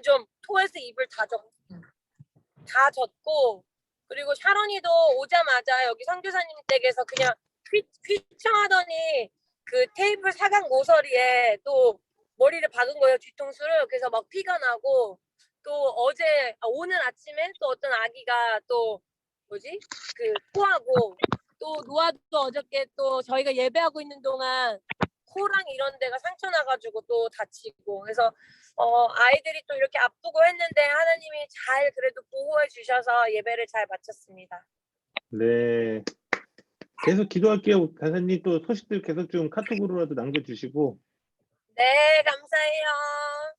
좀 토해서 입을 다 젖고, 그리고 샤론이도 오자마자 여기 선교사님 댁에서 그냥 휘청하더니 그 테이블 사각 모서리에 또 머리를 박은 거예요, 뒤통수를. 그래서 막 피가 나고, 또 오늘 아침에 또 어떤 아기가 또 토하고, 또 노아도 어저께 또 저희가 예배하고 있는 동안 코랑 이런 데가 상처 나가지고 또 다치고. 그래서 아이들이 또 이렇게 아프고 했는데 하나님이 잘 그래도 보호해 주셔서 예배를 잘 마쳤습니다. 네. 계속 기도할게요. 간사님 또 소식들 계속 좀 카톡으로라도 남겨주시고. 네, 감사해요.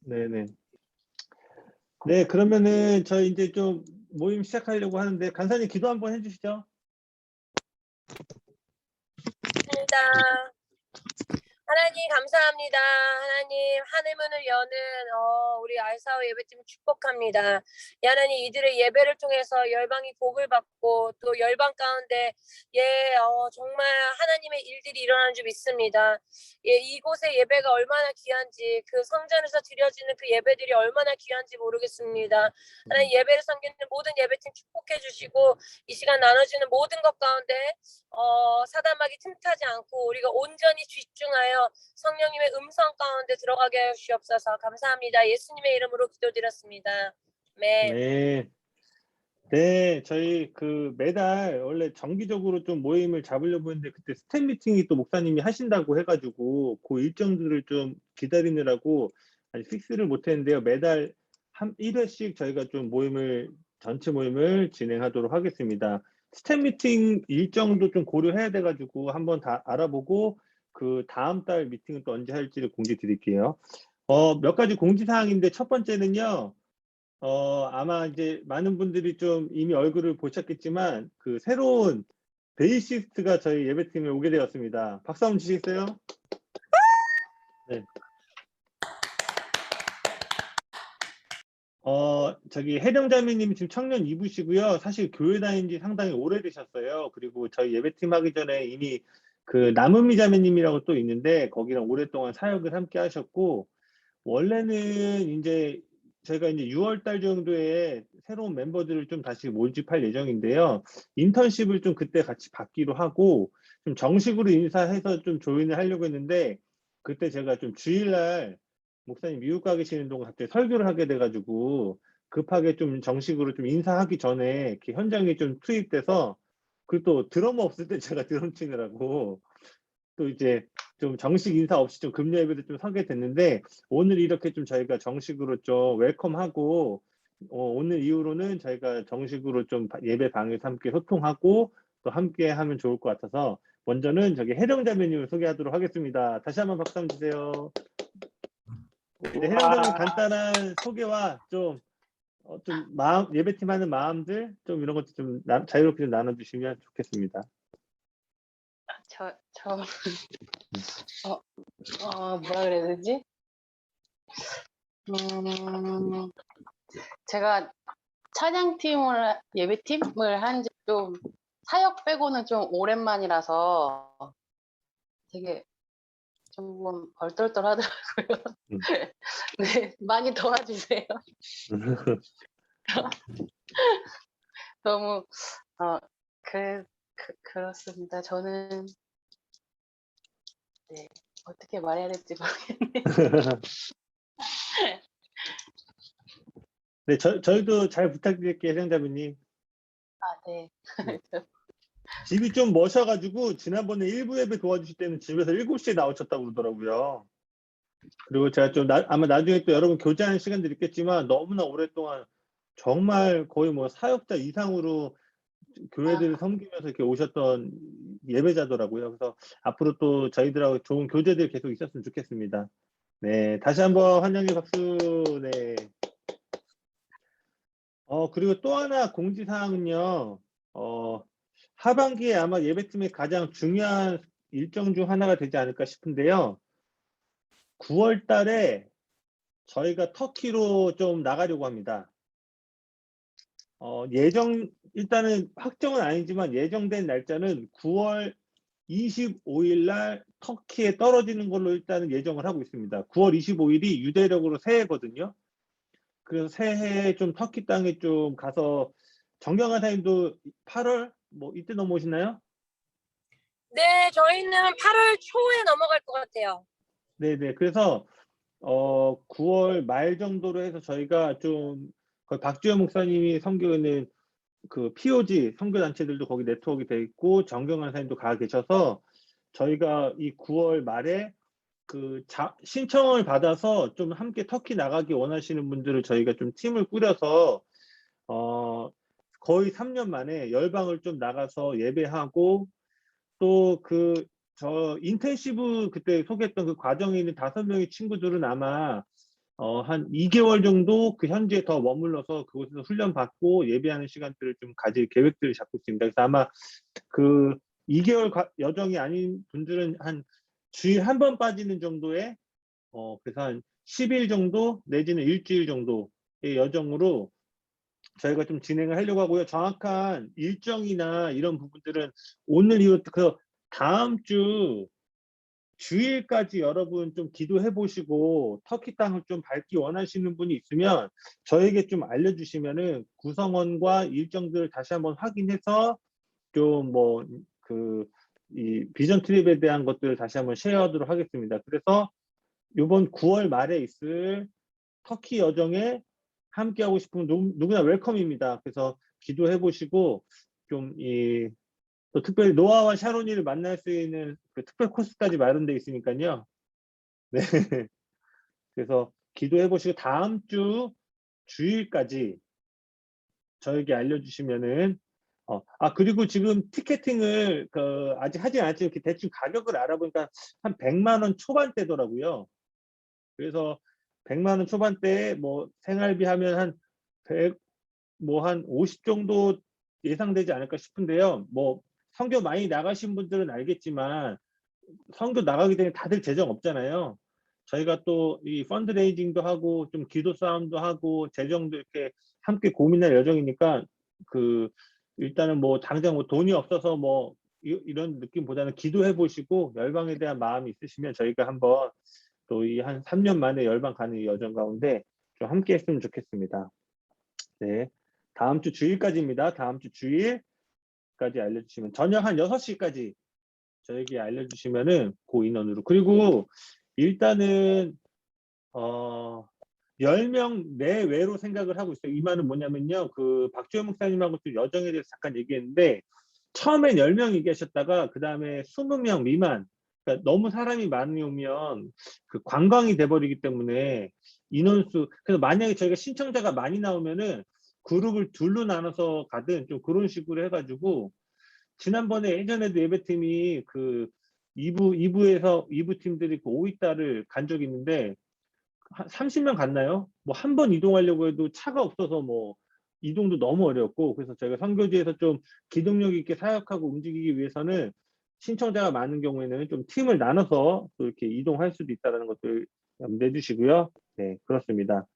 네네. 네, 그러면은 저희 이제 좀 모임 시작하려고 하는데 간사님 기도 한번 해주시죠. 감사합니다. 하나님 감사합니다. 하나님 하늘문을 여는 우리 알사오 예배팀 축복합니다. 하나님 이들의 예배를 통해서 열방이 복을 받고 또 열방 가운데 정말 하나님의 일들이 일어나는 줄 믿습니다. 이곳의 예배가 얼마나 귀한지, 그 성전에서 드려지는 그 예배들이 얼마나 귀한지 모르겠습니다. 하나님 예배를 섬기는 모든 예배팀 축복해 주시고, 이 시간 나눠주는 모든 것 가운데 사단막이 틈타지 않고 우리가 온전히 집중하여 성령님의 음성 가운데 들어가게 하여 주옵소서. 감사합니다. 예수님의 이름으로 기도드렸습니다. 네. 네, 저희 그 매달 원래 정기적으로 좀 모임을 잡으려고 했는데 그때 스텝 미팅이 또 목사님이 하신다고 해가지고 그 일정들을 좀 기다리느라고 아직 픽스를 못했는데요. 매달 1회씩 저희가 좀 전체 모임을 진행하도록 하겠습니다. 스텝 미팅 일정도 좀 고려해야 돼가지고 한번 다 알아보고 그 다음 달 미팅은 또 언제 할지를 공지 드릴게요. 몇 가지 공지사항인데 첫 번째는요. 아마 이제 많은 분들이 좀 이미 얼굴을 보셨겠지만 그 새로운 베이시스트가 저희 예배팀에 오게 되었습니다. 박수 한번 주시겠어요? 네. 저기 혜령자매님이 지금 청년 2부시고요. 사실 교회 다닌 지 상당히 오래되셨어요. 그리고 저희 예배팀 하기 전에 이미 그 남은미 자매님이라고 또 있는데 거기랑 오랫동안 사역을 함께 하셨고, 원래는 이제 제가 이제 6월 달 정도에 새로운 멤버들을 좀 다시 모집할 예정인데요. 인턴십을 좀 그때 같이 받기로 하고 좀 정식으로 인사해서 좀 조인을 하려고 했는데, 그때 제가 좀 주일날 목사님 미국 가 계시는 동안 갑자기 설교를 하게 돼가지고 급하게 좀 정식으로 좀 인사하기 전에 이렇게 현장에 좀 투입돼서, 그리고 또 드러머 없을 때 제가 드럼 치느라고 또 이제 좀 정식 인사 없이 좀 금요 예배도 좀 서게 됐는데, 오늘 이렇게 좀 저희가 정식으로 좀 웰컴하고 오늘 이후로는 저희가 정식으로 좀 예배 방에서 함께 소통하고 또 함께 하면 좋을 것 같아서 먼저는 저기 혜령자매님을 소개하도록 하겠습니다. 다시 한번 박수 한번 주세요. 네, 혜령자매님 간단한 소개와 좀 예배팀 하는 마음들 좀 이런 것도 좀 자유롭게 좀 나눠주시면 좋겠습니다. 뭐라 그래야 되지? 제가 찬양팀을, 예배팀을 한 지 좀 사역 빼고는 좀 오랜만이라서 되게 조금 얼떨떨 하더라고요. 네, 많이 도와주세요. 너무, 그렇습니다. 저는, 네, 어떻게 말해야 될지 모르겠네요. 네, 저희도 잘 부탁드릴게요, 혜령자매님. 네. 집이 좀 머셔가지고 지난번에 1부 예배 도와주실 때는 집에서 7시에 나오셨다고 그러더라고요. 그리고 제가 좀 아마 나중에 또 여러분 교제하는 시간도 있겠지만 너무나 오랫동안 정말 거의 뭐 사역자 이상으로 교회들을 섬기면서 이렇게 오셨던 예배자더라고요. 그래서 앞으로 또 저희들하고 좋은 교제들 계속 있었으면 좋겠습니다. 네, 다시 한번 환영의 박수. 네. 그리고 또 하나 공지사항은요. 하반기에 아마 예배팀의 가장 중요한 일정 중 하나가 되지 않을까 싶은데요. 9월 달에 저희가 터키로 좀 나가려고 합니다. 일단은 확정은 아니지만 예정된 날짜는 9월 25일 날 터키에 떨어지는 걸로 일단은 예정을 하고 있습니다. 9월 25일이 유대력으로 새해거든요. 그래서 새해에 좀 터키 땅에 좀 가서 정경환 사님도 8월 뭐 이때 넘어오시나요? 네, 저희는 8월 초에 넘어갈 것 같아요. 네네. 그래서 9월 말 정도로 해서 저희가 좀 거의 박주현 목사님이 섬기는 그 POG 선교 단체들도 거기 네트워크가 돼 있고 정경환 사님도 가 계셔서 저희가 이 9월 말에 그 신청을 받아서 좀 함께 터키 나가기 원하시는 분들을 저희가 좀 팀을 꾸려서 거의 3년 만에 열방을 좀 나가서 예배하고 또 저 인텐시브 그때 소개했던 그 과정에 있는 5명의 친구들은 아마 한 2개월 정도 그 현지에 더 머물러서 그곳에서 훈련 받고 예배하는 시간들을 좀 가질 계획들을 잡고 있습니다. 그래서 아마 그 2개월 여정이 아닌 분들은 한 주일 한 번 빠지는 정도의 그래서 한 10일 정도 내지는 일주일 정도의 여정으로 저희가 좀 진행을 하려고 하고요. 정확한 일정이나 이런 부분들은 오늘 이후 그 다음 주 주일까지 여러분 좀 기도해 보시고 터키 땅을 좀 밟기 원하시는 분이 있으면 저에게 좀 알려주시면은 구성원과 일정들을 다시 한번 확인해서 좀 뭐 이 비전 트립에 대한 것들을 다시 한번 쉐어하도록 하겠습니다. 그래서 이번 9월 말에 있을 터키 여정에 함께하고 싶으면 누구나 웰컴입니다. 그래서 기도해 보시고 좀 또 특별히 노아와 샤로니를 만날 수 있는 그 특별 코스까지 마련돼 있으니까요. 네. 그래서 기도해 보시고 다음 주 주일까지 저에게 알려주시면은 그리고 지금 티켓팅을 아직 하지 않았지만 이렇게 대충 가격을 알아보니까 한 100만 원 초반대더라고요. 그래서 100만 원 초반대에 뭐 생활비 하면 한 100, 뭐 한 50 정도 예상되지 않을까 싶은데요. 뭐 선교 많이 나가신 분들은 알겠지만 선교 나가기 전에 다들 재정 없잖아요. 저희가 또 이 펀드레이징도 하고 좀 기도 싸움도 하고 재정도 이렇게 함께 고민할 여정이니까 일단은 뭐 당장 뭐 돈이 없어서 뭐 이런 느낌보다는 기도해 보시고 열방에 대한 마음이 있으시면 저희가 한번 또 이 한 3년 만에 열방 가는 이 여정 가운데 좀 함께 했으면 좋겠습니다. 네. 다음 주 주일까지입니다. 다음 주 주일까지 알려주시면 저녁 한 6시까지 저에게 알려주시면은 그 인원으로. 그리고 일단은 10명 내외로 생각을 하고 있어요. 이 말은 뭐냐면요. 그 박주현 목사님하고 또 여정에 대해서 잠깐 얘기했는데 처음엔 10명 얘기하셨다가 그다음에 20명 미만. 그러니까 너무 사람이 많이 오면 그 관광이 돼버리기 때문에 인원수. 그래서 만약에 저희가 신청자가 많이 나오면은 그룹을 둘로 나눠서 가든 좀 그런 식으로 해가지고 지난번에 예전에도 예배팀이 그 2부 팀들이 그 오이따를 간 적이 있는데 한 30명 갔나요? 뭐 한 번 이동하려고 해도 차가 없어서 뭐 이동도 너무 어렵고 그래서 저희가 선교지에서 좀 기동력 있게 사역하고 움직이기 위해서는 신청자가 많은 경우에는 좀 팀을 나눠서 또 이렇게 이동할 수도 있다는 것들 염두해 주시고요. 네, 그렇습니다.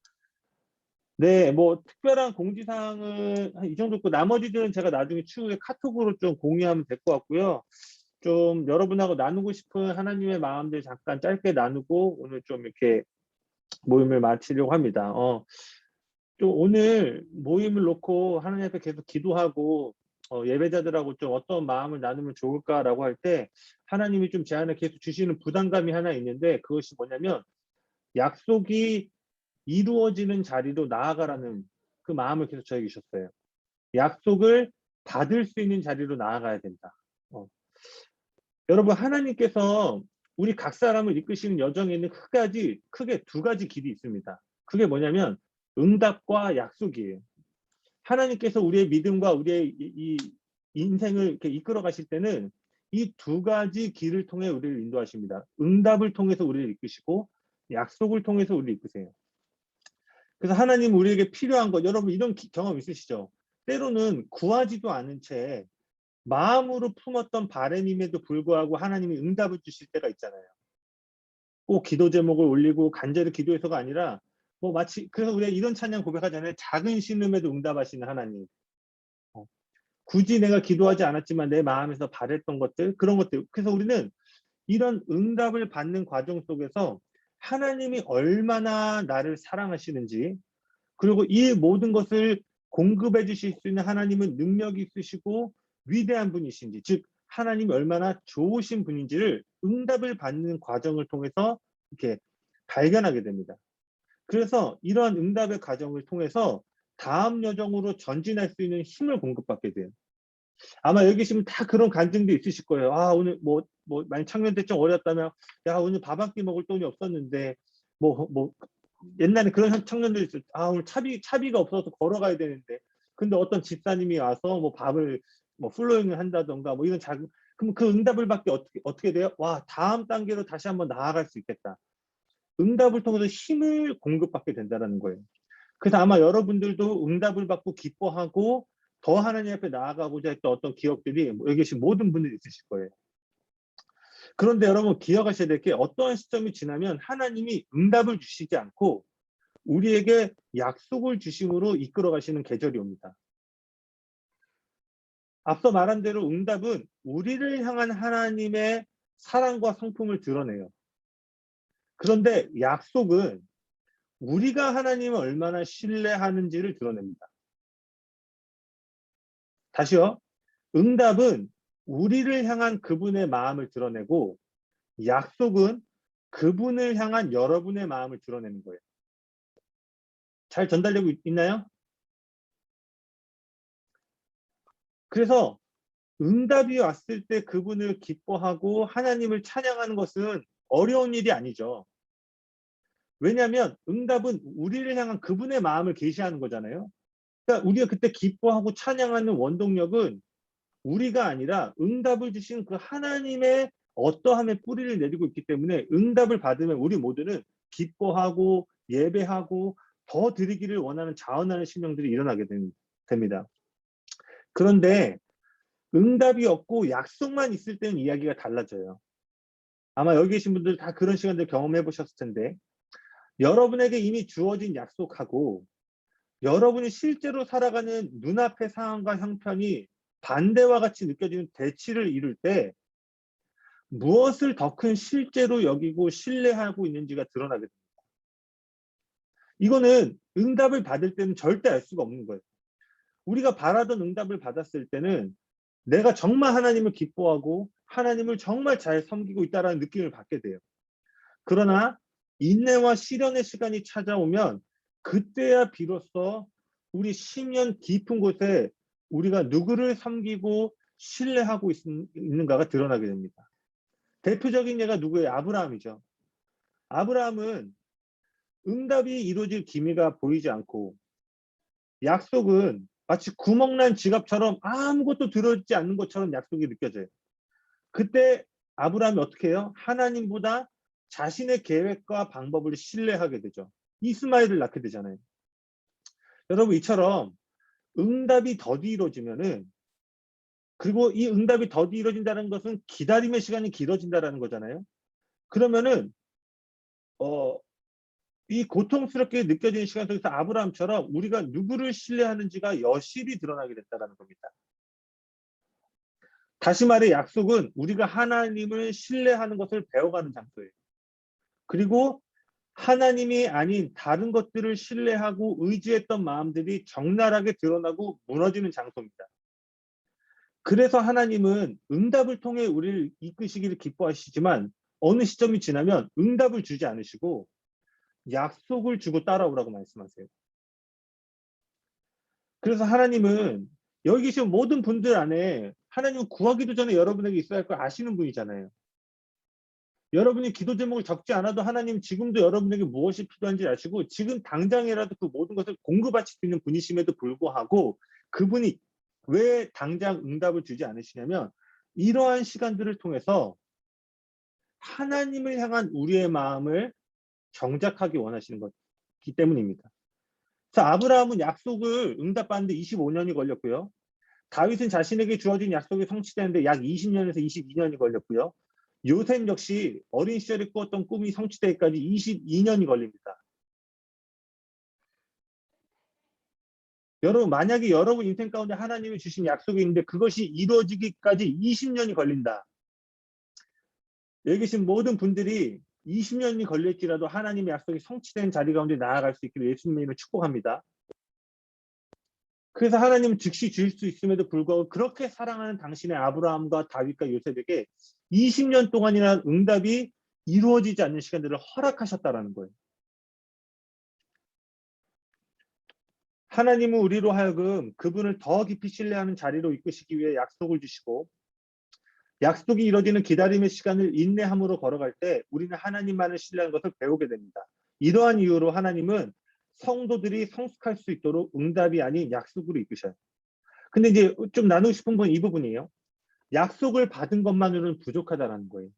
네, 뭐 특별한 공지사항은 한 이 정도 있고 나머지들은 제가 나중에 추후에 카톡으로 좀 공유하면 될 것 같고요. 좀 여러분하고 나누고 싶은 하나님의 마음들 잠깐 짧게 나누고 오늘 좀 이렇게 모임을 마치려고 합니다. 좀 오늘 모임을 놓고 하나님 앞에 계속 기도하고 예배자들하고 좀 어떤 마음을 나누면 좋을까라고 할 때 하나님이 좀 제 안에 계속 주시는 부담감이 하나 있는데 그것이 뭐냐면 약속이 이루어지는 자리로 나아가라는 그 마음을 계속 저에게 주셨어요. 약속을 받을 수 있는 자리로 나아가야 된다. 여러분 하나님께서 우리 각 사람을 이끄시는 여정에는 크게 두 가지 길이 있습니다. 그게 뭐냐면 응답과 약속이에요. 하나님께서 우리의 믿음과 우리의 이 인생을 이렇게 이끌어 가실 때는 이 두 가지 길을 통해 우리를 인도하십니다. 응답을 통해서 우리를 이끄시고 약속을 통해서 우리를 이끄세요. 그래서 하나님 우리에게 필요한 것, 여러분 이런 경험 있으시죠? 때로는 구하지도 않은 채 마음으로 품었던 바람임에도 불구하고 하나님이 응답을 주실 때가 있잖아요. 꼭 기도 제목을 올리고 간절히 기도해서가 아니라 뭐 마치 그래서 우리가 이런 찬양 고백하잖아요. 작은 신음에도 응답하시는 하나님. 굳이 내가 기도하지 않았지만 내 마음에서 바랬던 것들 그런 것들. 그래서 우리는 이런 응답을 받는 과정 속에서 하나님이 얼마나 나를 사랑하시는지 그리고 이 모든 것을 공급해 주실 수 있는 하나님은 능력이 있으시고 위대한 분이신지, 즉 하나님이 얼마나 좋으신 분인지를 응답을 받는 과정을 통해서 이렇게 발견하게 됩니다. 그래서 이러한 응답의 과정을 통해서 다음 여정으로 전진할 수 있는 힘을 공급받게 돼요. 아마 여기 계시면 다 그런 간증도 있으실 거예요. 아, 오늘 만약 청년 때 좀 어렸다면, 야, 오늘 밥 한 끼 먹을 돈이 없었는데, 옛날에 그런 청년들이 있어요. 아, 오늘 차비가 없어서 걸어가야 되는데. 근데 어떤 집사님이 와서 밥을 플로잉을 한다던가 이런 그럼 그 응답을 받기 어떻게 돼요? 와, 다음 단계로 다시 한번 나아갈 수 있겠다. 응답을 통해서 힘을 공급받게 된다는 거예요. 그래서 아마 여러분들도 응답을 받고 기뻐하고 더 하나님 앞에 나아가고자 했던 어떤 기억들이 여기 계신 모든 분들이 있으실 거예요. 그런데 여러분 기억하셔야 될 게 어떠한 시점이 지나면 하나님이 응답을 주시지 않고 우리에게 약속을 주심으로 이끌어 가시는 계절이 옵니다. 앞서 말한 대로 응답은 우리를 향한 하나님의 사랑과 성품을 드러내요. 그런데 약속은 우리가 하나님을 얼마나 신뢰하는지를 드러냅니다. 다시요. 응답은 우리를 향한 그분의 마음을 드러내고 약속은 그분을 향한 여러분의 마음을 드러내는 거예요. 잘 전달되고 있나요? 그래서 응답이 왔을 때 그분을 기뻐하고 하나님을 찬양하는 것은 어려운 일이 아니죠. 왜냐하면 응답은 우리를 향한 그분의 마음을 계시하는 거잖아요. 그러니까 우리가 그때 기뻐하고 찬양하는 원동력은 우리가 아니라 응답을 주신 그 하나님의 어떠함의 뿌리를 내리고 있기 때문에 응답을 받으면 우리 모두는 기뻐하고 예배하고 더 드리기를 원하는 자원하는 심령들이 일어나게 됩니다. 그런데 응답이 없고 약속만 있을 때는 이야기가 달라져요. 아마 여기 계신 분들 다 그런 시간들 경험해 보셨을 텐데 여러분에게 이미 주어진 약속하고 여러분이 실제로 살아가는 눈앞의 상황과 형편이 반대와 같이 느껴지는 대치를 이룰 때 무엇을 더 큰 실제로 여기고 신뢰하고 있는지가 드러나게 됩니다. 이거는 응답을 받을 때는 절대 알 수가 없는 거예요. 우리가 바라던 응답을 받았을 때는 내가 정말 하나님을 기뻐하고 하나님을 정말 잘 섬기고 있다는 느낌을 받게 돼요. 그러나 인내와 시련의 시간이 찾아오면 그때야 비로소 우리 심연 깊은 곳에 우리가 누구를 섬기고 신뢰하고 있는가가 드러나게 됩니다. 대표적인 예가 누구예요? 아브라함이죠. 아브라함은 응답이 이루어질 기미가 보이지 않고 약속은 마치 구멍난 지갑처럼 아무것도 들어있지 않는 것처럼 약속이 느껴져요. 그때 아브라함이 어떻게 해요? 하나님보다 자신의 계획과 방법을 신뢰하게 되죠. 이스마엘을 낳게 되잖아요. 여러분 이처럼 응답이 더디 이루어지면은 그리고 이 응답이 더디 이루어진다는 것은 기다림의 시간이 길어진다는 거잖아요. 그러면은 이 고통스럽게 느껴지는 시간 속에서 아브라함처럼 우리가 누구를 신뢰하는지가 여실히 드러나게 됐다는 겁니다. 다시 말해 약속은 우리가 하나님을 신뢰하는 것을 배워가는 장소예요. 그리고 하나님이 아닌 다른 것들을 신뢰하고 의지했던 마음들이 적나라하게 드러나고 무너지는 장소입니다. 그래서 하나님은 응답을 통해 우리를 이끄시기를 기뻐하시지만 어느 시점이 지나면 응답을 주지 않으시고 약속을 주고 따라오라고 말씀하세요. 그래서 하나님은 여기 계신 모든 분들 안에 하나님은 구하기도 전에 여러분에게 있어야 할 걸 아시는 분이잖아요. 여러분이 기도 제목을 적지 않아도 하나님 지금도 여러분에게 무엇이 필요한지 아시고 지금 당장이라도 그 모든 것을 공급하실 수 있는 분이심에도 불구하고 그분이 왜 당장 응답을 주지 않으시냐면 이러한 시간들을 통해서 하나님을 향한 우리의 마음을 정작하기 원하시는 것이기 때문입니다. 자, 아브라함은 약속을 응답받는데 25년이 걸렸고요. 다윗은 자신에게 주어진 약속이 성취되는데 약 20년에서 22년이 걸렸고요. 요셉 역시 어린 시절에 꾸었던 꿈이 성취되기까지 22년이 걸립니다. 여러분 만약에 여러분 인생 가운데 하나님이 주신 약속이 있는데 그것이 이루어지기까지 20년이 걸린다. 여기 계신 모든 분들이 20년이 걸릴지라도 하나님의 약속이 성취된 자리 가운데 나아갈 수 있기를 예수님의 이름으로 축복합니다. 그래서 하나님은 즉시 주실 수 있음에도 불구하고 그렇게 사랑하는 당신의 아브라함과 다윗과 요셉에게 20년 동안이나 응답이 이루어지지 않는 시간들을 허락하셨다라는 거예요. 하나님은 우리로 하여금 그분을 더 깊이 신뢰하는 자리로 이끄시기 위해 약속을 주시고 약속이 이루어지는 기다림의 시간을 인내함으로 걸어갈 때 우리는 하나님만을 신뢰하는 것을 배우게 됩니다. 이러한 이유로 하나님은 성도들이 성숙할 수 있도록 응답이 아닌 약속으로 이끄셔요. 근데 이제 좀 나누고 싶은 건 이 부분이에요. 약속을 받은 것만으로는 부족하다는 거예요.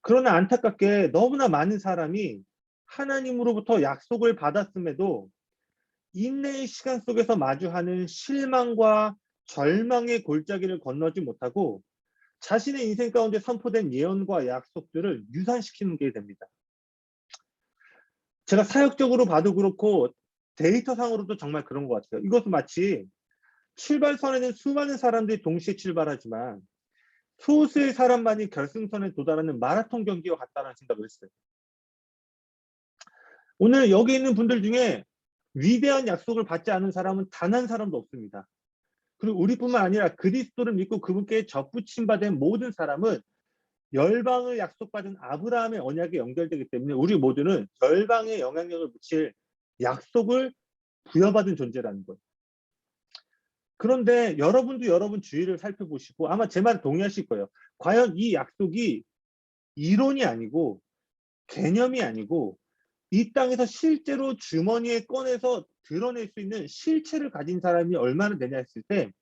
그러나 안타깝게 너무나 많은 사람이 하나님으로부터 약속을 받았음에도 인내의 시간 속에서 마주하는 실망과 절망의 골짜기를 건너지 못하고 자신의 인생 가운데 선포된 예언과 약속들을 유산시키는 게 됩니다. 제가 사역적으로 봐도 그렇고 데이터상으로도 정말 그런 것 같아요. 이것은 마치 출발선에는 수많은 사람들이 동시에 출발하지만 소수의 사람만이 결승선에 도달하는 마라톤 경기와 같다는 생각을 했어요. 오늘 여기 있는 분들 중에 위대한 약속을 받지 않은 사람은 단 한 사람도 없습니다. 그리고 우리뿐만 아니라 그리스도를 믿고 그분께 접붙임 받은 모든 사람은 열방을 약속받은 아브라함의 언약에 연결되기 때문에 우리 모두는 열방에 영향력을 미칠 약속을 부여받은 존재라는 거예요. 그런데 여러분도 여러분 주위를 살펴보시고 아마 제 말에 동의하실 거예요. 과연 이 약속이 이론이 아니고 개념이 아니고 이 땅에서 실제로 주머니에 꺼내서 드러낼 수 있는 실체를 가진 사람이 얼마나 되냐 했을 때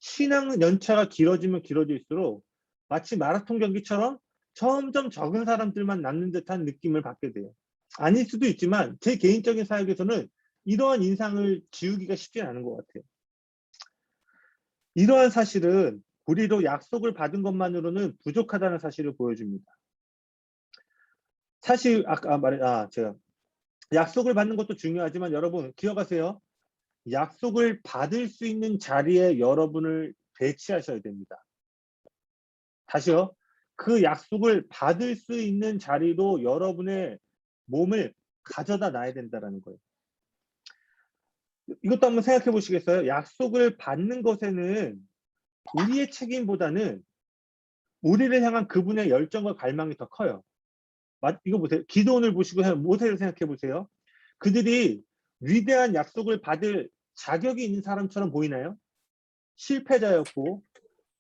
신앙 연차가 길어지면 길어질수록 마치 마라톤 경기처럼 점점 적은 사람들만 남는 듯한 느낌을 받게 돼요. 아닐 수도 있지만 제 개인적인 사역에서는 이러한 인상을 지우기가 쉽지 않은 것 같아요. 이러한 사실은 우리도 약속을 받은 것만으로는 부족하다는 사실을 보여줍니다. 사실 제가 약속을 받는 것도 중요하지만 여러분 기억하세요. 약속을 받을 수 있는 자리에 여러분을 배치하셔야 됩니다. 다시요. 그 약속을 받을 수 있는 자리로 여러분의 몸을 가져다 놔야 된다는 거예요. 이것도 한번 생각해 보시겠어요? 약속을 받는 것에는 우리의 책임보다는 우리를 향한 그분의 열정과 갈망이 더 커요. 이거 보세요. 기도원을 보시고 모세를 생각해 보세요. 그들이 위대한 약속을 받을 자격이 있는 사람처럼 보이나요? 실패자였고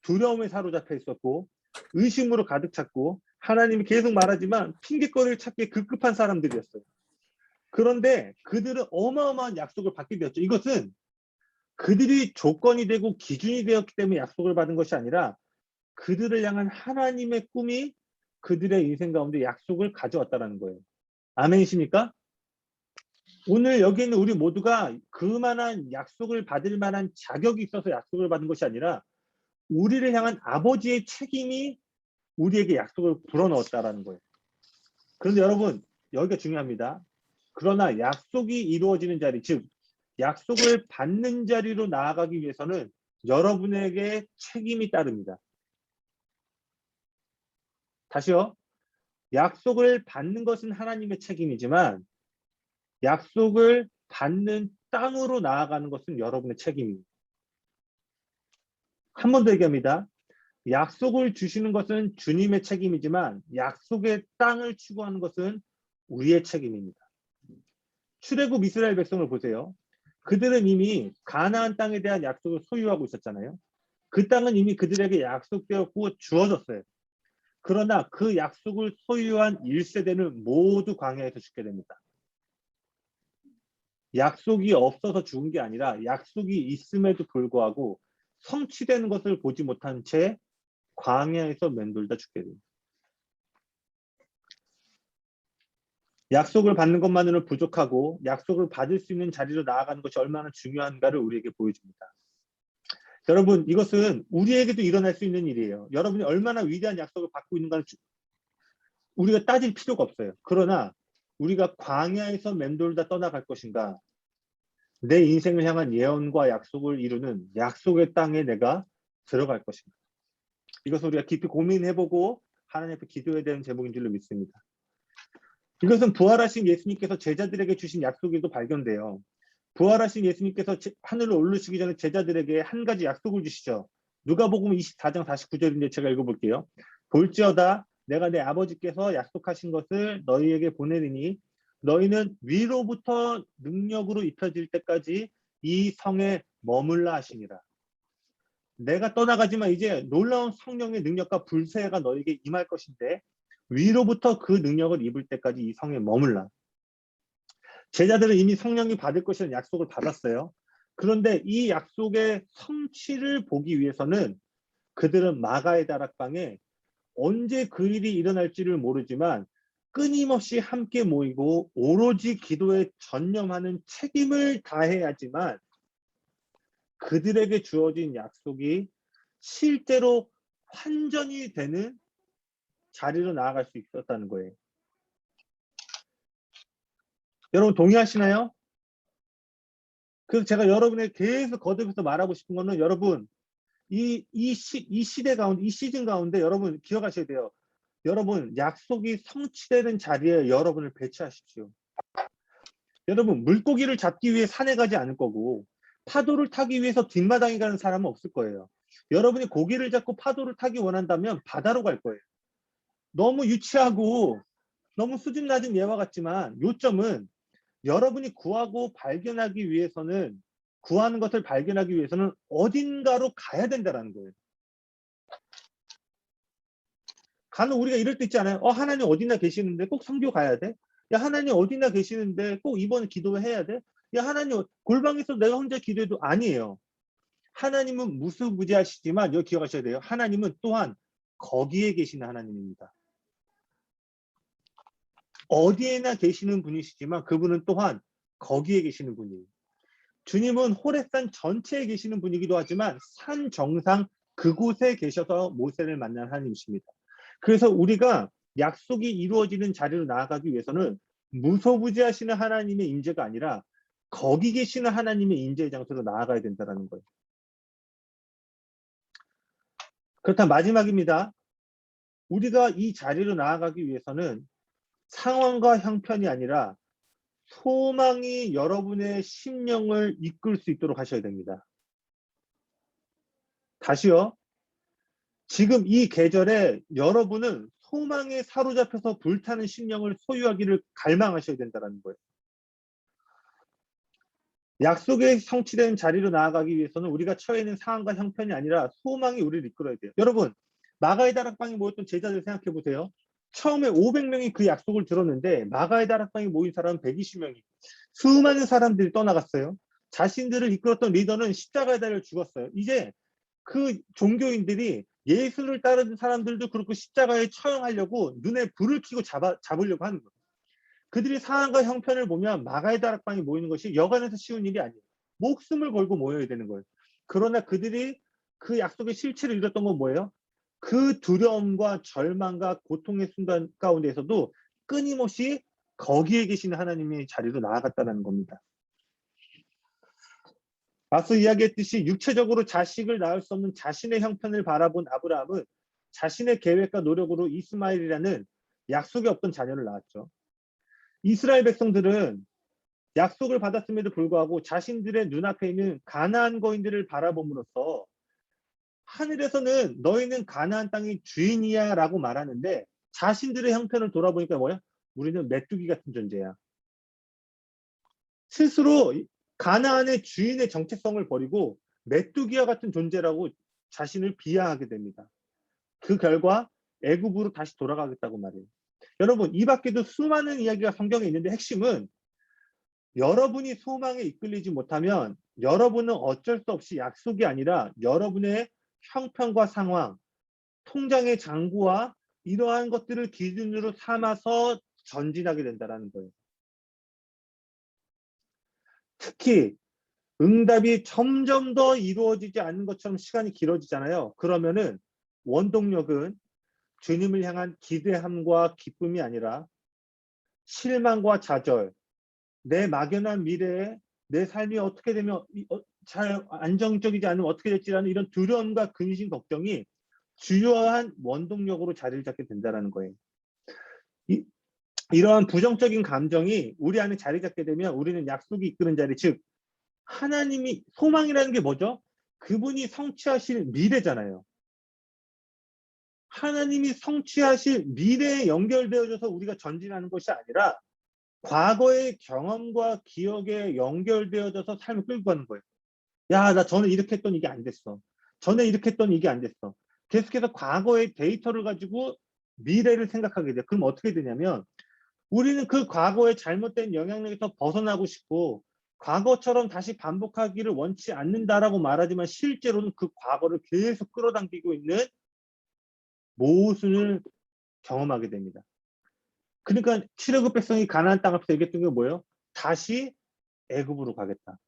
두려움에 사로잡혀 있었고 의심으로 가득 찼고 하나님이 계속 말하지만 핑계거리를 찾기에 급급한 사람들이었어요. 그런데 그들은 어마어마한 약속을 받게 되었죠. 이것은 그들이 조건이 되고 기준이 되었기 때문에 약속을 받은 것이 아니라 그들을 향한 하나님의 꿈이 그들의 인생 가운데 약속을 가져왔다는 거예요. 아멘이십니까? 오늘 여기 있는 우리 모두가 그만한 약속을 받을 만한 자격이 있어서 약속을 받은 것이 아니라 우리를 향한 아버지의 책임이 우리에게 약속을 불어넣었다라는 거예요. 그런데 여러분 여기가 중요합니다. 그러나 약속이 이루어지는 자리, 즉 약속을 받는 자리로 나아가기 위해서는 여러분에게 책임이 따릅니다. 다시요. 약속을 받는 것은 하나님의 책임이지만 약속을 받는 땅으로 나아가는 것은 여러분의 책임입니다. 한 번 더 얘기합니다. 약속을 주시는 것은 주님의 책임이지만 약속의 땅을 추구하는 것은 우리의 책임입니다. 출애굽 이스라엘 백성을 보세요. 그들은 이미 가나안 땅에 대한 약속을 소유하고 있었잖아요. 그 땅은 이미 그들에게 약속되었고 주어졌어요. 그러나 그 약속을 소유한 1세대는 모두 광야에서 죽게 됩니다. 약속이 없어서 죽은 게 아니라 약속이 있음에도 불구하고 성취되는 것을 보지 못한 채 광야에서 맴돌다 죽게 됩니다. 약속을 받는 것만으로는 부족하고 약속을 받을 수 있는 자리로 나아가는 것이 얼마나 중요한가를 우리에게 보여줍니다. 여러분 이것은 우리에게도 일어날 수 있는 일이에요. 여러분이 얼마나 위대한 약속을 받고 있는가를 우리가 따질 필요가 없어요. 그러나 우리가 광야에서 맴돌다 떠나갈 것인가 내 인생을 향한 예언과 약속을 이루는 약속의 땅에 내가 들어갈 것인가 이것을 우리가 깊이 고민해보고 하나님 앞에 기도해야 되는 제목인 줄로 믿습니다. 이것은 부활하신 예수님께서 제자들에게 주신 약속에도 발견돼요. 부활하신 예수님께서 하늘로 올르시기 전에 제자들에게 한 가지 약속을 주시죠. 누가복음 24장 49절인데 제가 읽어볼게요. 볼지어다 내가 내 아버지께서 약속하신 것을 너희에게 보내리니 너희는 위로부터 능력으로 입혀질 때까지 이 성에 머물라 하시니라. 내가 떠나가지만 이제 놀라운 성령의 능력과 불새가 너에게 임할 것인데 위로부터 그 능력을 입을 때까지 이 성에 머물라. 제자들은 이미 성령이 받을 것이라는 약속을 받았어요. 그런데 이 약속의 성취를 보기 위해서는 그들은 마가의 다락방에 언제 그 일이 일어날지를 모르지만 끊임없이 함께 모이고 오로지 기도에 전념하는 책임을 다해야지만 그들에게 주어진 약속이 실제로 환전이 되는 자리로 나아갈 수 있었다는 거예요. 여러분 동의하시나요? 그래서 제가 여러분에게 계속 거듭해서 말하고 싶은 거는 여러분 이 시대 가운데 이 시즌 가운데 여러분 기억하셔야 돼요. 여러분 약속이 성취되는 자리에 여러분을 배치하십시오. 여러분 물고기를 잡기 위해 산에 가지 않을 거고 파도를 타기 위해서 뒷마당에 가는 사람은 없을 거예요. 여러분이 고기를 잡고 파도를 타기 원한다면 바다로 갈 거예요. 너무 유치하고 너무 수준 낮은 예와 같지만 요점은 여러분이 구하고 발견하기 위해서는 구하는 것을 발견하기 위해서는 어딘가로 가야 된다는 거예요. 간혹 우리가 이럴 때 있지 않아요? 하나님 어디나 계시는데 꼭 선교 가야 돼? 야 하나님 어디나 계시는데 꼭 이번 기도해야 돼? 야 하나님 골방에서 내가 혼자 기도해도 아니에요. 하나님은 무수무지하시지만 여기 기억하셔야 돼요. 하나님은 또한 거기에 계시는 하나님입니다. 어디에나 계시는 분이시지만 그분은 또한 거기에 계시는 분이에요. 주님은 호렙산 전체에 계시는 분이기도 하지만 산 정상 그곳에 계셔서 모세를 만난 하나님이십니다. 그래서 우리가 약속이 이루어지는 자리로 나아가기 위해서는 무소부지하시는 하나님의 임재가 아니라 거기 계시는 하나님의 임재의 장소로 나아가야 된다는 거예요. 그렇다면 마지막입니다. 우리가 이 자리로 나아가기 위해서는 상황과 형편이 아니라 소망이 여러분의 심령을 이끌 수 있도록 하셔야 됩니다. 다시요. 지금 이 계절에 여러분은 소망에 사로잡혀서 불타는 심령을 소유하기를 갈망하셔야 된다는 거예요. 약속의 성취된 자리로 나아가기 위해서는 우리가 처해 있는 상황과 형편이 아니라 소망이 우리를 이끌어야 돼요. 여러분, 마가의 다락방에 모였던 제자들 생각해 보세요. 처음에 500명이 그 약속을 들었는데 마가의 다락방에 모인 사람은 120명이. 수많은 사람들이 떠나갔어요. 자신들을 이끌었던 리더는 십자가에 달려 죽었어요. 이제 그 종교인들이 예수를 따르는 사람들도 그렇고 십자가에 처형하려고 눈에 불을 켜고 잡으려고 하는 거예요. 그들이 상황과 형편을 보면 마가의 다락방에 모이는 것이 여간해서 쉬운 일이 아니에요. 목숨을 걸고 모여야 되는 거예요. 그러나 그들이 그 약속의 실체를 잃었던 건 뭐예요? 그 두려움과 절망과 고통의 순간 가운데에서도 끊임없이 거기에 계시는 하나님의 자리로 나아갔다는 겁니다. 앞서 이야기했듯이 육체적으로 자식을 낳을 수 없는 자신의 형편을 바라본 아브라함은 자신의 계획과 노력으로 이스마엘이라는 약속이 없던 자녀를 낳았죠. 이스라엘 백성들은 약속을 받았음에도 불구하고 자신들의 눈앞에 있는 가나안 거인들을 바라봄으로써 하늘에서는 너희는 가나안 땅의 주인이야 라고 말하는데 자신들의 형편을 돌아보니까 뭐야? 우리는 메뚜기 같은 존재야. 스스로 가나안의 주인의 정체성을 버리고 메뚜기와 같은 존재라고 자신을 비하하게 됩니다. 그 결과 애굽으로 다시 돌아가겠다고 말해요. 여러분 이 밖에도 수많은 이야기가 성경에 있는데 핵심은 여러분이 소망에 이끌리지 못하면 여러분은 어쩔 수 없이 약속이 아니라 여러분의 형편과 상황, 통장의 잔고와 이러한 것들을 기준으로 삼아서 전진하게 된다는 거예요. 특히 응답이 점점 더 이루어지지 않는 것처럼 시간이 길어지잖아요. 그러면은 원동력은 주님을 향한 기대함과 기쁨이 아니라 실망과 좌절, 내 막연한 미래에 내 삶이 어떻게 되면 잘 안정적이지 않으면 어떻게 될지라는 이런 두려움과 근심 걱정이 주요한 원동력으로 자리를 잡게 된다는 거예요. 이러한 부정적인 감정이 우리 안에 자리 잡게 되면 우리는 약속이 이끄는 자리, 즉 하나님이 소망이라는 게 뭐죠? 그분이 성취하실 미래잖아요. 하나님이 성취하실 미래에 연결되어져서 우리가 전진하는 것이 아니라 과거의 경험과 기억에 연결되어져서 삶을 끌고 가는 거예요. 야, 나 전에 이렇게 했더니 이게 안 됐어. 전에 이렇게 했더니 이게 안 됐어. 계속해서 과거의 데이터를 가지고 미래를 생각하게 돼요. 그럼 어떻게 되냐면 우리는 그 과거의 잘못된 영향력에서 벗어나고 싶고 과거처럼 다시 반복하기를 원치 않는다라고 말하지만 실제로는 그 과거를 계속 끌어당기고 있는 모순을 경험하게 됩니다. 그러니까 출애굽 백성이 가나안 땅 앞에서 얘기했던 게 뭐예요? 다시 애굽으로 가겠다.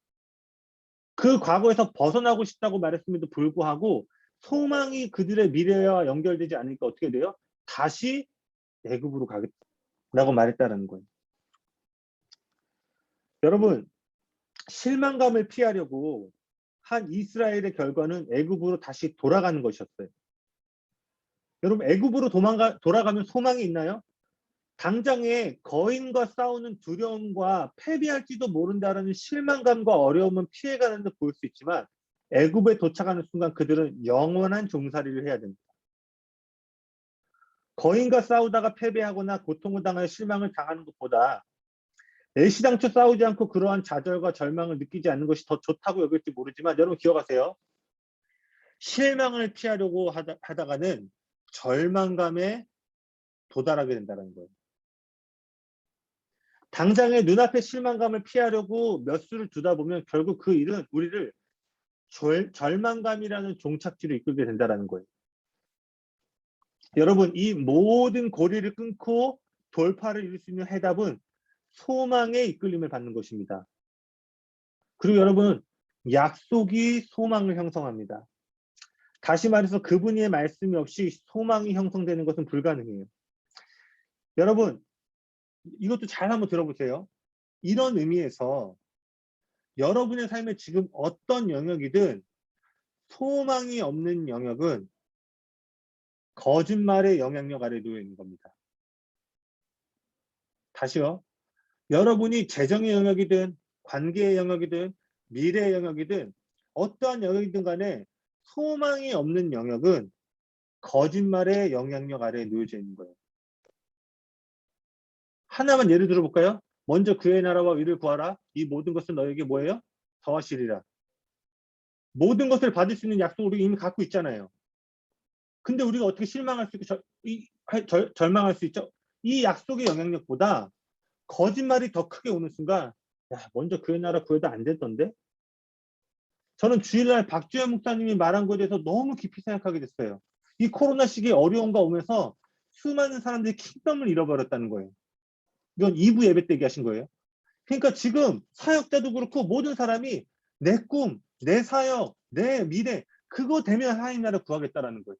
그 과거에서 벗어나고 싶다고 말했음에도 불구하고 소망이 그들의 미래와 연결되지 않으니까 어떻게 돼요? 다시 애굽으로 가겠다라고 말했다는 거예요. 여러분, 실망감을 피하려고 한 이스라엘의 결과는 애굽으로 다시 돌아가는 것이었어요. 여러분, 애굽으로 돌아가면 소망이 있나요? 당장에 거인과 싸우는 두려움과 패배할지도 모른다는 실망감과 어려움은 피해가는 듯 보일 수 있지만 애굽에 도착하는 순간 그들은 영원한 종살이를 해야 됩니다. 거인과 싸우다가 패배하거나 고통을 당하여 실망을 당하는 것보다 애시당초 싸우지 않고 그러한 좌절과 절망을 느끼지 않는 것이 더 좋다고 여길지 모르지만 여러분 기억하세요. 실망을 피하려고 하다가는 절망감에 도달하게 된다는 거예요. 당장의 눈앞의 실망감을 피하려고 몇 수를 두다 보면 결국 그 일은 우리를 절망감이라는 종착지로 이끌게 된다는 거예요. 여러분, 이 모든 고리를 끊고 돌파를 이룰 수 있는 해답은 소망의 이끌림을 받는 것입니다. 그리고 여러분, 약속이 소망을 형성합니다. 다시 말해서 그분의 말씀이 없이 소망이 형성되는 것은 불가능해요. 여러분, 이것도 잘 한번 들어보세요. 이런 의미에서 여러분의 삶에 지금 어떤 영역이든 소망이 없는 영역은 거짓말의 영향력 아래 놓여 있는 겁니다. 다시요. 여러분이 재정의 영역이든 관계의 영역이든 미래의 영역이든 어떠한 영역이든 간에 소망이 없는 영역은 거짓말의 영향력 아래에 놓여져 있는 거예요. 하나만 예를 들어볼까요? 먼저 그의 나라와 의를 구하라. 이 모든 것은 너에게 뭐예요? 더하시리라. 모든 것을 받을 수 있는 약속을 우리 이미 갖고 있잖아요. 근데 우리가 어떻게 실망할 수 있고 절망할 수 있죠? 이 약속의 영향력보다 거짓말이 더 크게 오는 순간 야, 먼저 그의 나라 구해도 안 됐던데? 저는 주일날 박주현 목사님이 말한 것에 대해서 너무 깊이 생각하게 됐어요. 이 코로나 시기에 어려움과 오면서 수많은 사람들이 킹덤을 잃어버렸다는 거예요. 이건 2부 예배 때 얘기하신 거예요. 그러니까 지금 사역자도 그렇고 모든 사람이 내 꿈, 내 사역, 내 미래 그거 되면 하나님 나라 구하겠다라는 거예요.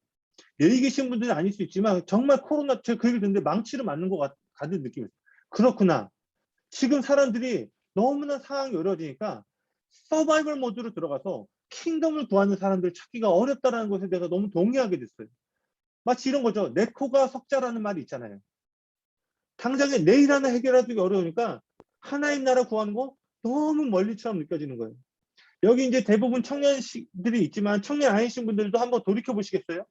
여기 계신 분들은 아닐 수 있지만 정말 코로나 제가 그 얘기를 듣는데 망치를 맞는 것 같은 느낌이 있어요. 그렇구나. 지금 사람들이 너무나 상황이 어려워지니까 서바이벌 모드로 들어가서 킹덤을 구하는 사람들 찾기가 어렵다는 것에 내가 너무 동의하게 됐어요. 마치 이런 거죠. 내 코가 석자라는 말이 있잖아요. 당장에 내일 하나 해결하기 어려우니까 하나님 나라 구하는 거 너무 멀리처럼 느껴지는 거예요. 여기 이제 대부분 청년들이 있지만 청년 아니신 분들도 한번 돌이켜 보시겠어요?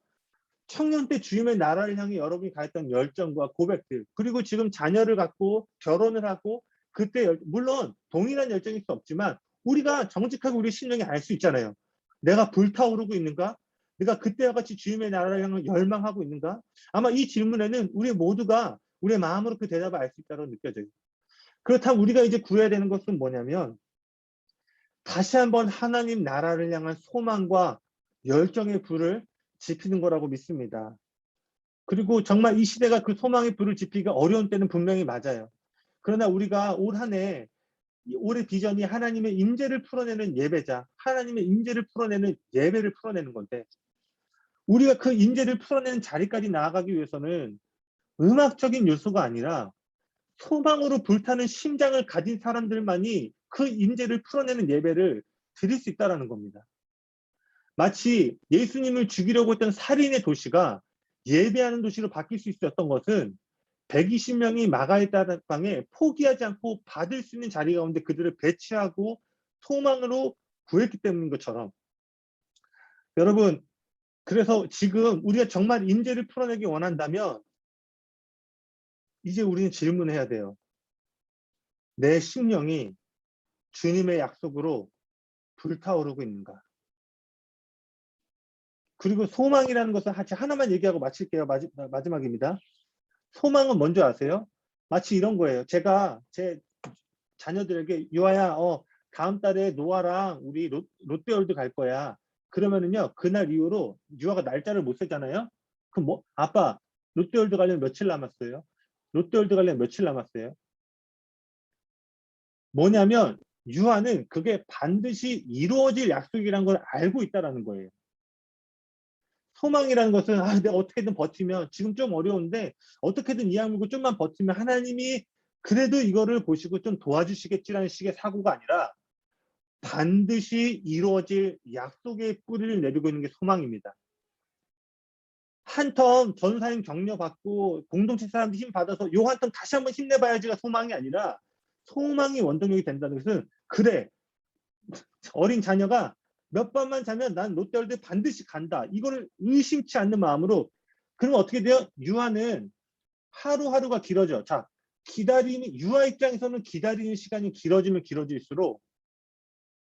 청년 때 주님의 나라를 향해 여러분이 가했던 열정과 고백들, 그리고 지금 자녀를 갖고 결혼을 하고 그때 물론 동일한 열정일 수 없지만 우리가 정직하게 우리 심령이 알 수 있잖아요. 내가 불타오르고 있는가? 내가 그때와 같이 주님의 나라를 향해 열망하고 있는가? 아마 이 질문에는 우리 모두가 우리의 마음으로 그 대답을 알 수 있다고 느껴져요. 그렇다면 우리가 이제 구해야 되는 것은 뭐냐면 다시 한번 하나님 나라를 향한 소망과 열정의 불을 지피는 거라고 믿습니다. 그리고 정말 이 시대가 그 소망의 불을 지피기가 어려운 때는 분명히 맞아요. 그러나 우리가 올 한 해 올해 비전이 하나님의 임재를 풀어내는 예배자, 하나님의 임재를 풀어내는 예배를 풀어내는 건데 우리가 그 임재를 풀어내는 자리까지 나아가기 위해서는 음악적인 요소가 아니라 소망으로 불타는 심장을 가진 사람들만이 그 임재를 풀어내는 예배를 드릴 수 있다는 겁니다. 마치 예수님을 죽이려고 했던 살인의 도시가 예배하는 도시로 바뀔 수 있었던 것은 120명이 마가의 다락방에 포기하지 않고 받을 수 있는 자리 가운데 그들을 배치하고 소망으로 구했기 때문인 것처럼 여러분 그래서 지금 우리가 정말 인재를 풀어내기 원한다면 이제 우리는 질문해야 돼요. 내 심령이 주님의 약속으로 불타오르고 있는가? 그리고 소망이라는 것은 하나만 얘기하고 마칠게요. 마지막입니다. 소망은 뭔지 아세요? 마치 이런 거예요. 제가 제 자녀들에게 유아야, 다음 달에 노아랑 우리 롯데월드 갈 거야. 그러면은요, 그날 이후로 유아가 날짜를 못 세잖아요. 그럼 뭐, 아빠, 롯데월드 가려면 며칠 남았어요? 롯데월드 가려면 며칠 남았어요? 뭐냐면 유아는 그게 반드시 이루어질 약속이라는 걸 알고 있다라는 거예요. 소망이라는 것은 내가 어떻게든 버티면 지금 좀 어려운데 어떻게든 이 악물고 좀만 버티면 하나님이 그래도 이거를 보시고 좀 도와주시겠지라는 식의 사고가 아니라 반드시 이루어질 약속의 뿌리를 내리고 있는 게 소망입니다. 한 턴 전사님 격려받고 공동체 사람들 힘 받아서 요 한 턴 다시 한번 힘내봐야지가 소망이 아니라 소망이 원동력이 된다는 것은 그래 어린 자녀가 몇 번만 자면 난 롯데월드 반드시 간다. 이거를 의심치 않는 마음으로 그러면 어떻게 돼요? 유아는 하루하루가 길어져. 자, 유아 입장에서는 기다리는 시간이 길어지면 길어질수록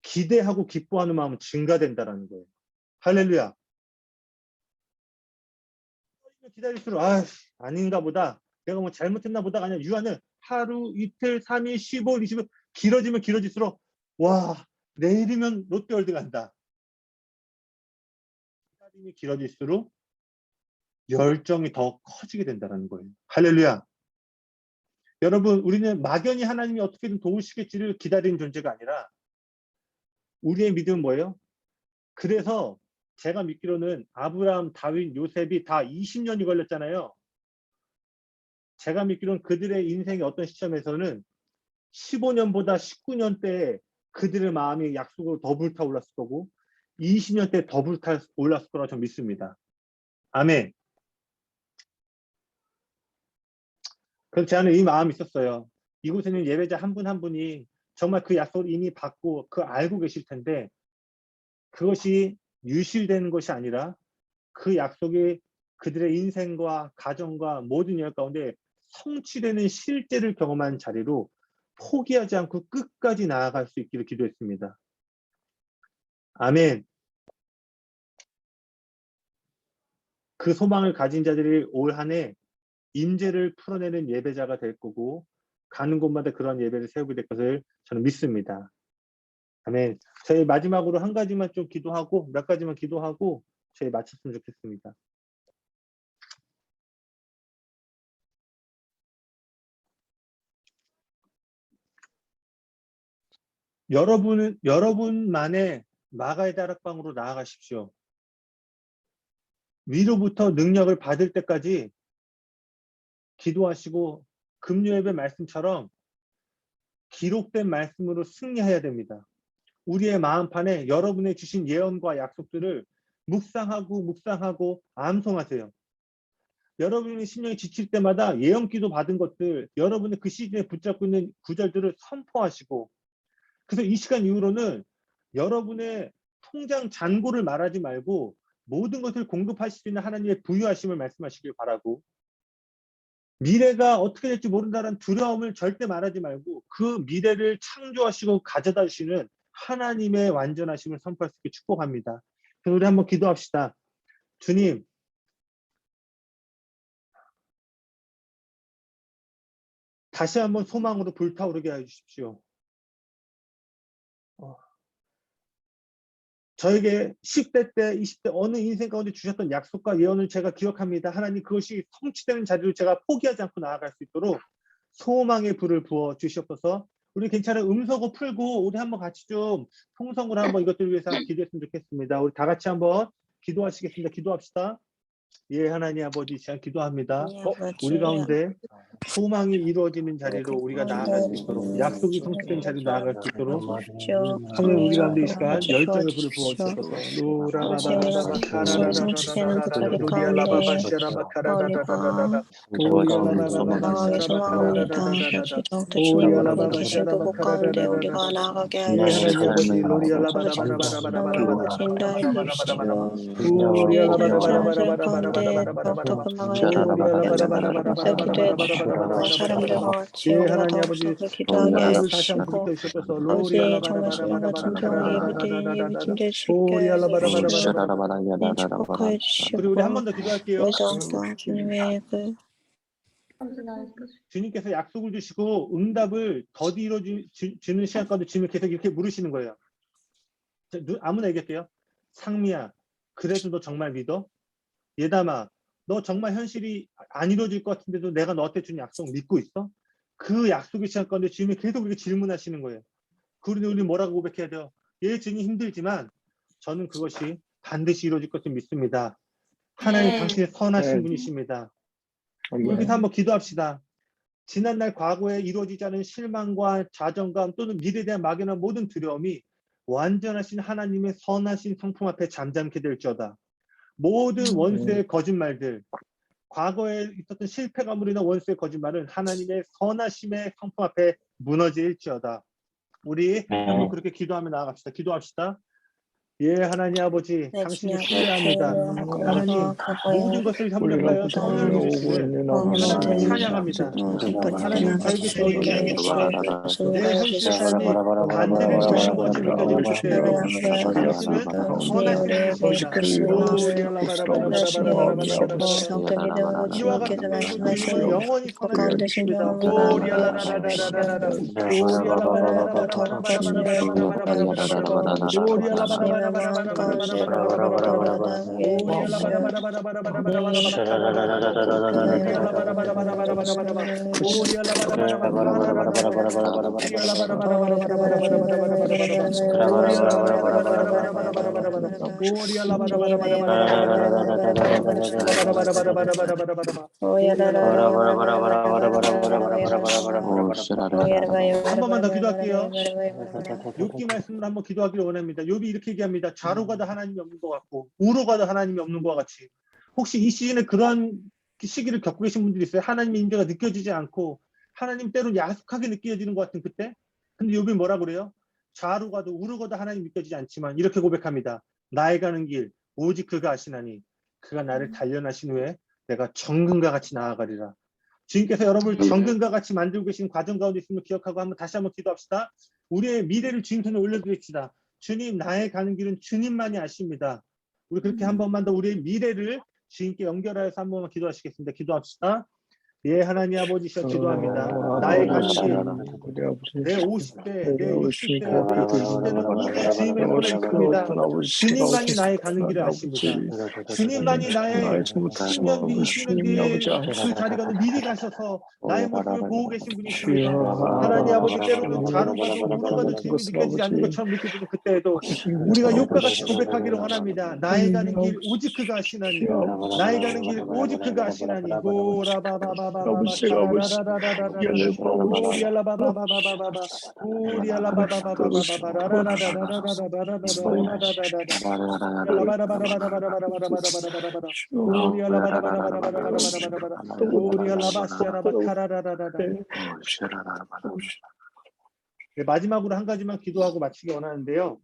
기대하고 기뻐하는 마음은 증가된다라는 거예요. 할렐루야. 기다릴수록 아닌가 보다. 내가 뭐 잘못했나 보다가 아니라 유아는 하루, 이틀, 3일, 15일, 20일 길어지면 길어질수록 와 내일이면 롯데월드 간다. 기다림이 길어질수록 열정이 더 커지게 된다는 거예요. 할렐루야. 여러분 우리는 막연히 하나님이 어떻게든 도우시겠지를 기다리는 존재가 아니라 우리의 믿음은 뭐예요? 그래서 제가 믿기로는 아브라함, 다윗, 요셉이 다 20년이 걸렸잖아요. 제가 믿기로는 그들의 인생의 어떤 시점에서는 15년보다 19년 때에 그들의 마음이 약속으로 더 불타올랐을 거고 20년 때 더 불타올랐을 거라고 저는 믿습니다. 아멘. 그래서 저는 이 마음이 있었어요. 이곳에는 예배자 한 분 한 분이 정말 그 약속을 이미 받고 알고 계실 텐데 그것이 유실되는 것이 아니라 그 약속이 그들의 인생과 가정과 모든 일 가운데 성취되는 실제를 경험한 자리로 포기하지 않고 끝까지 나아갈 수 있기를 기도했습니다. 아멘. 그 소망을 가진 자들이 올 한 해 임재를 풀어내는 예배자가 될 거고 가는 곳마다 그런 예배를 세우게 될 것을 저는 믿습니다. 아멘. 저희 마지막으로 한 가지만 좀 기도하고 몇 가지만 기도하고 저희 마쳤으면 좋겠습니다. 여러분만의 마가의 다락방으로 나아가십시오. 위로부터 능력을 받을 때까지 기도하시고 금요예배 말씀처럼 기록된 말씀으로 승리해야 됩니다. 우리의 마음판에 여러분의 주신 예언과 약속들을 묵상하고 암송하세요. 여러분의 심령이 지칠 때마다 예언기도 받은 것들, 여러분의 그 시즌에 붙잡고 있는 구절들을 선포하시고 그래서 이 시간 이후로는 여러분의 통장 잔고를 말하지 말고 모든 것을 공급하실 수 있는 하나님의 부유하심을 말씀하시길 바라고 미래가 어떻게 될지 모른다는 두려움을 절대 말하지 말고 그 미래를 창조하시고 가져다 주시는 하나님의 완전하심을 선포할 수 있게 축복합니다. 그래서 우리 한번 기도합시다. 주님, 다시 한번 소망으로 불타오르게 해주십시오. 저에게 10대 때, 20대 어느 인생 가운데 주셨던 약속과 예언을 제가 기억합니다. 하나님 그것이 성취되는 자리로 제가 포기하지 않고 나아갈 수 있도록 소망의 불을 부어 주시옵소서. 우리 괜찮아요. 음소거 풀고 우리 한번 같이 좀 통성으로 한번 이것들을 위해서 기도했으면 좋겠습니다. 우리 다 같이 한번 기도하시겠습니다. 기도합시다. 예, 하나님 아버지, 시간 기도합니다. 예, 우리 아버지. 가운데 소망이 이루어지는 자리로 우리가 나아갈 수 있도록, 약속이 성취된 자리로 나아갈 수 있도록 주십시오. 성령 우리 가운데 이 시간 아버지 열정의 불을 도와주십시오. 부어주셔서 아버지 약속이 성취되는 그 자리 가운데 우리가 나아가기 소망합니다. 기도부터 주님으로 계신 그곳 가운데 우리가 나아가게 예, 하시고 하나님 아버지, 아버지 아버지 인도해 주십시오. 주의 가운데 더욱더 금방을 기도해 주시고 사람들과 같이 예, 우리가 하나님 더욱 아버지, 더 기도하게 응답을 다시 한번 해주시고 불러주셔서 아버지 정말 신령과 진정한 예배팀 될 수 있게 해주시고 축복하여 주시고 그리고 우리 한 번 더 기도할게요. 우리 더욱더 주님의 그 주님께서 약속을 주시고 응답을 더디 이루어지는 시간까지 주님을 계속 이렇게 물으시는 거예요. 자, 아무나 얘기할게요. 상미야, 그래도 너 정말 믿어? 예담아, 너 정말 현실이 안 이루어질 것 같은데도 내가 너한테 준 약속 믿고 있어? 그 약속의 시간 가운데 주님이 계속 이렇게 질문하시는 거예요. 그런데 우리 뭐라고 고백해야 돼요? 예, 주님 힘들지만 저는 그것이 반드시 이루어질 것을 믿습니다. 하나님 당신의 선하신 분이십니다. 여기서 한번 기도합시다. 지난날 과거에 이루어지지 않은 실망과 좌정감 또는 미래에 대한 막연한 모든 두려움이 완전하신 하나님의 선하신 성품 앞에 잠잠케 될지어다. 모든 원수의 거짓말들, 과거에 있었던 실패감으로 인한 원수의 거짓말은 하나님의 선하심의 성품 앞에 무너질지어다. 우리 한번 그렇게 기도하며 나아갑시다. 기도합시다. 예, 하나님 아버지, 내 당신을 주님 신뢰합니다. 아버지 하나님, 모든 것을 협력하여 선을 이루시는 하나님을 찬양합니다. 하나님, 저에게 주신 내 현실의 삶이 반대를 이루는 것이 느껴지는 그때에도 당신은 선하신 분이십니다. 이와 같은 믿음으로 주님은 영원히 선하신 분이십니다. 한 번만 더 기도할게요. 욥기 말씀을 한번 기도하기를 원합니다. 욥이 이렇게 얘기합니다. 좌로 가도 하나님이 없는 것 같고 우로 가도 하나님이 없는 것 같이. 혹시 이 시즌에 그런 시기를 겪고 계신 분들이 있어요? 하나님의 임재가 느껴지지 않고 하나님 때로는 야속하게 느껴지는 것 같은 그때? 근데 욥이 뭐라 그래요? 좌로 가도 우로 가도 하나님 느껴지지 않지만 이렇게 고백합니다. 나의 가는 길 오직 그가 아시나니 그가 나를 단련하신 후에 내가 정금과 같이 나아가리라. 주님께서 여러분을 정금과 같이 만들고 계신 과정 가운데 있음을 기억하고 다시 한번 기도합시다. 우리의 미래를 주님 손에 올려드립시다. 주님, 나의 가는 길은 주님만이 아십니다. 우리 그렇게 한 번만 더 우리의 미래를 주님께 연결하여서 한 번만 기도하시겠습니다. 기도합시다. 예, 하나님 아버지시여 기도합니다. 나의 가는 길, 내 50대, 내 60대, 내 70대는 모두 주님의 손에 있습니다. 주님만이 나의 가는 길을 아십니다. 주님만이 나의 10년 뒤, 20년 뒤에 그 자리가는 미리 가셔서 나의 모습을 보고 계신 분이십니다. 하나님 아버지 때로는 좌로 가도 우로 가도 주님이 느껴지지 않는 것처럼 느껴지는 그때에도 우리가 욥과 같이 고백하기를 원합니다. 나의 가는 길 오직 그가 아시나니 나의 가는 길 오직 그가 아시나니 네, 마지막으로 한 가지만 기도하고 마치기 원하는데요.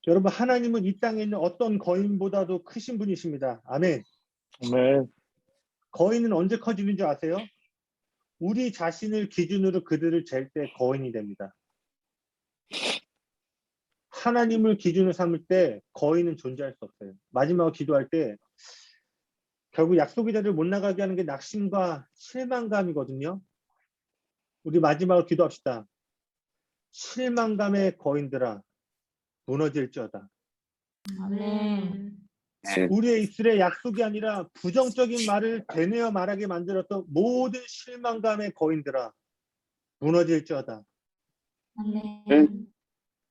여러분, 하나님은 이 땅에 있는 어떤 거인보다도 크신 분이십니다. 아멘. 아멘. 거인은 언제 커지는 줄 아세요? 우리 자신을 기준으로 그들을 잴 때 거인이 됩니다. 하나님을 기준으로 삼을 때 거인은 존재할 수 없어요. 마지막으로 기도할 때 결국 약속의 자리를 못 나가게 하는 게 낙심과 실망감이거든요. 우리 마지막으로 기도합시다. 실망감의 거인들아 무너질지어다. 아멘. 우리의 입술에 약속이 아니라 부정적인 말을 되뇌어 말하게 만들었던 모든 실망감의 거인들아 무너질지어다. 아멘.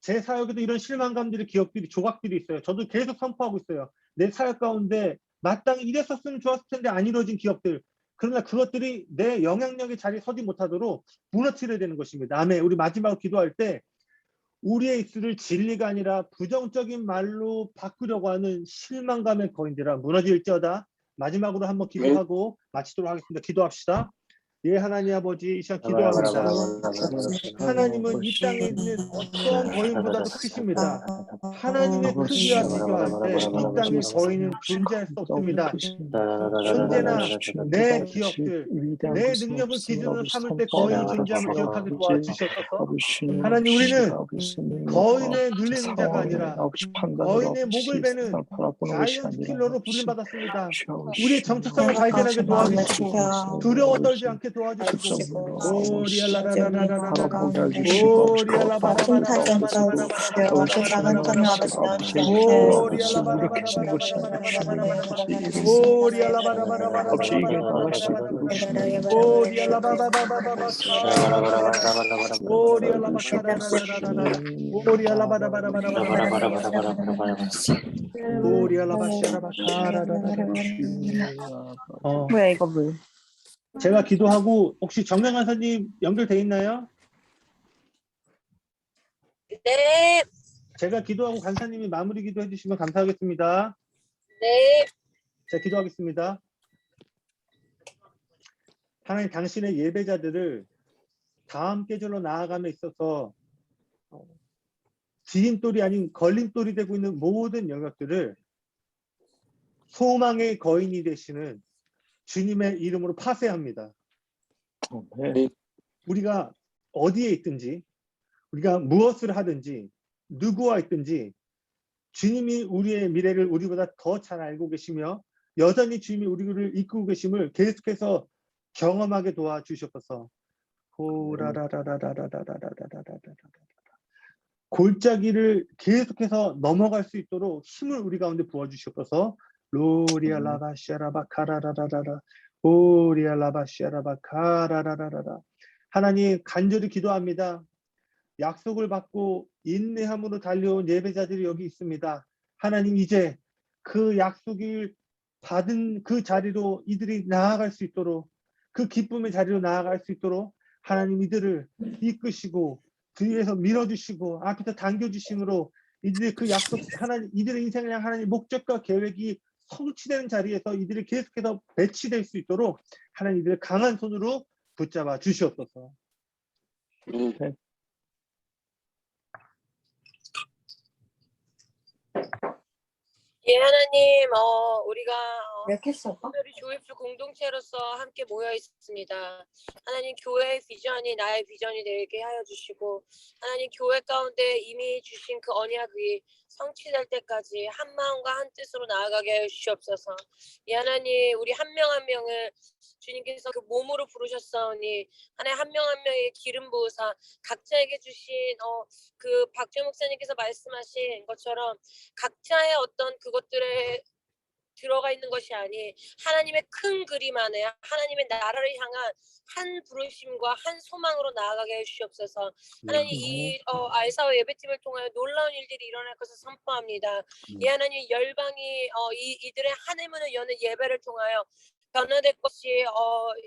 제 사역에도 이런 실망감들이, 기억들이, 조각들이 있어요. 저도 계속 선포하고 있어요. 내 사역 가운데 마땅히 이랬었으면 좋았을 텐데 안 이루어진 기억들. 그러나 그것들이 내 영향력의 자리에 서지 못하도록 무너뜨려야 되는 것입니다. 아멘. 우리 마지막으로 기도할 때 우리의 입술을 진리가 아니라 부정적인 말로 바꾸려고 하는 실망감의 거인들아 무너질지어다. 마지막으로 한번 기도하고 마치도록 하겠습니다. 기도합시다. 예, 하나님 아버지, 이 시간 기도합니다. 하나님은 이 땅에 있는 어떠한 거인보다도 크십니다. 하나님의 크기와 비교할 때 이 땅의 거인은 존재할 수 없습니다. 언제나 내 기억들, 내 능력을 기준으로 삼을 때 거인이 존재함을 기억하게 도와주셨어서 하나님, 우리는 거인에 눌리는 자가 아니라 거인의 목을 베는 자이언트 킬러로 부름받았습니다. 우리의 정체성을 발견하게 도와주시고 두려워 떨지 않게 도와주시고 뭐야 이거 물? 제가 기도하고 혹시 정명 간사님 연결돼 있나요? 네, 제가 기도하고 간사님이 마무리 기도해 주시면 감사하겠습니다. 네. 제가 기도하겠습니다. 하나님, 당신의 예배자들을 다음 계절로 나아감에 있어서 디딤돌이 아닌 걸림돌이 되고 있는 모든 영역들을 소망의 거인이 되시는 주님의 이름으로 파쇄합니다. 우리가 어디에 있든지, 우리가 무엇을 하든지, 누구와 있든지 주님이 우리의 미래를 우리보다 더 잘 알고 계시며 여전히 주님이 우리를 이끌고 계심을 계속해서 경험하게 도와주셨어서 골짜기를 계속해서 넘어갈 수 있도록 힘을 우리 가운데 부어주셨어서 로리알라바시아라바카라라라라 오리알라바시아라바카라라라라. 하나님, 간절히 기도합니다. 약속을 받고 인내함으로 달려온 예배자들이 여기 있습니다. 하나님, 이제 그 약속을 받은 그 자리로 이들이 나아갈 수 있도록, 그 기쁨의 자리로 나아갈 수 있도록 하나님 이들을 이끄시고 뒤에서 밀어주시고 앞에서 당겨주심으로 이들의 그 약속, 하나님, 이들의 인생을 향한 하나님 목적과 계획이 성취되는 자리에서 이들이 계속해서 배치될 수 있도록 하나님 이들을 강한 손으로 붙잡아 주시옵소서. 예, 하나님, 우리가 맥혔어, 오빠? 특별히 조입수 공동체로서 함께 모여 있습니다. 하나님, 교회의 비전이 나의 비전이 되게 하여 주시고, 하나님, 교회 가운데 이미 주신 그 언약이 성취될 때까지 한 마음과 한 뜻으로 나아가게 하여 주시옵소서. 이 하나님, 우리 한 명 한 명을 주님께서 그 몸으로 부르셨사오니 하나님 한 명 한 명에게 기름 부으사 각자에게 주신 그 박주 목사님께서 말씀하신 것처럼 각자의 어떤 그것들에 들어가 있는 것이 아닌 하나님의 큰 그림 안에 하나님의 나라를 향한 한 부르심과 한 소망으로 나아가게 해주시옵소서. 하나님, 이 알사와 예배팀을 통하여 놀라운 일들이 일어날 것을 선포합니다. 이 하나님, 열방이 이들의 하늘 문을 여는 예배를 통하여 변화될 것이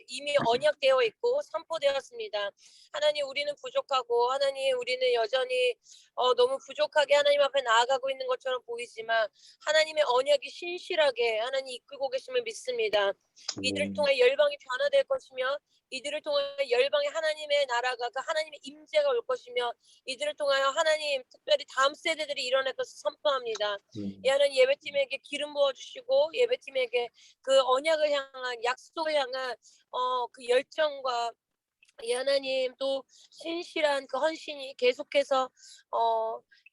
이미 언약되어 있고 선포되었습니다. 하나님, 우리는 부족하고 하나님, 우리는 여전히 너무 부족하게 하나님 앞에 나아가고 있는 것처럼 보이지만 하나님의 언약이 신실하게 하나님 이끌고 계심을 믿습니다. 이들을 통해 열방이 변화될 것이며 이들을 통해 열방의 하나님의 나라가 그 하나님의 임재가 올 것이며 이들을 통하여 하나님 특별히 다음 세대들이 일어날 것을 선포합니다. 이 하나님, 예배팀에게 기름 부어주시고 예배팀에게 그 언약을 향한 약속을 향한 그 열정과 이 하나님 또 신실한 그 헌신이 계속해서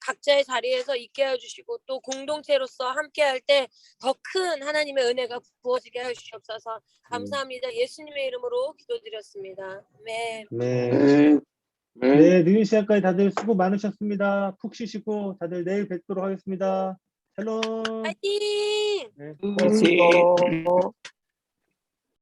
각자의 자리에서 있게 해주시고 또 공동체로서 함께할 때 더 큰 하나님의 은혜가 부어지게 해주시옵소서. 감사합니다. 예수님의 이름으로 기도드렸습니다. 아멘. 네. 네, 늦은 시간까지 다들 수고 많으셨습니다. 푹 쉬시고 다들 내일 뵙도록 하겠습니다. 샬롬. 파이팅! 네. 수고.